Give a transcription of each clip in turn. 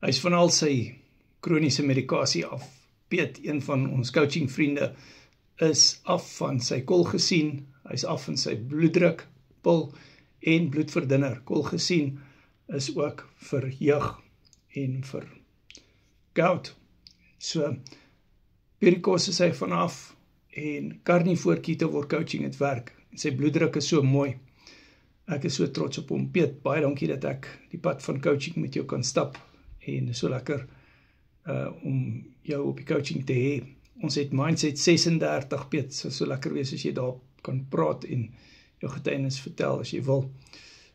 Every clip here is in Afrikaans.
Hy is van al sy kroniese medikasie af. Piet, een van ons coaching vriende, is af van sy kolgesien, hy is af van sy bloeddruk, pil en bloedverdunner. Kolgesien is ook vir jeug en vir gout. So, perikos is hy vanaf en carnivore keto coaching het werk. Sy bloeddruk is so mooi. Ek is so trots op hom. Piet, baie dankie dat ek die pad van coaching met jou kan stap en so lekker om jou op die coaching te hê. Ons het Mindset 36, Piet, so lekker wees as jy daar kan praat en jou getuienis vertel as jy wil.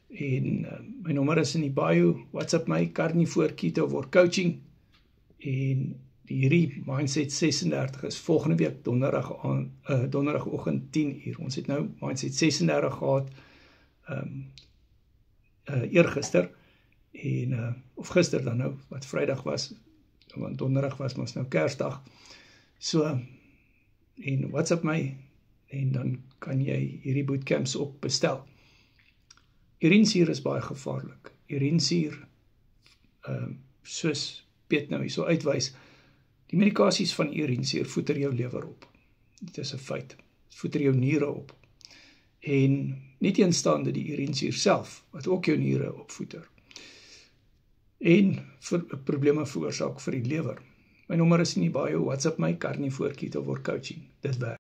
En my nommer is in die bio, WhatsApp my, Carnivore Keto coaching en hierdie Mindset 36 is volgende week donderdagoggend 10:00. Ons het nou Mindset 36 gehad eergister en of gister dan nou, wat Vrydag was, want donderdag was ons nou Kersdag. So, en WhatsApp my en dan kan jy hierdie bootcamps ook bestel. Urinsuur is baie gevaarlik. Urinsuur, soos Piet nou hier so uitwys, die medikasies van urinsuur voeder jou lewer op. Dit is 'n feit. Dit voeder jou niere op. En nie teenstaande die urinsuur self, wat ook jou niere opvoeder. En probleme veroorsaak vir die lewer. My nommer is in die bio, WhatsApp my, Carnivore Keto coaching. Dit werk.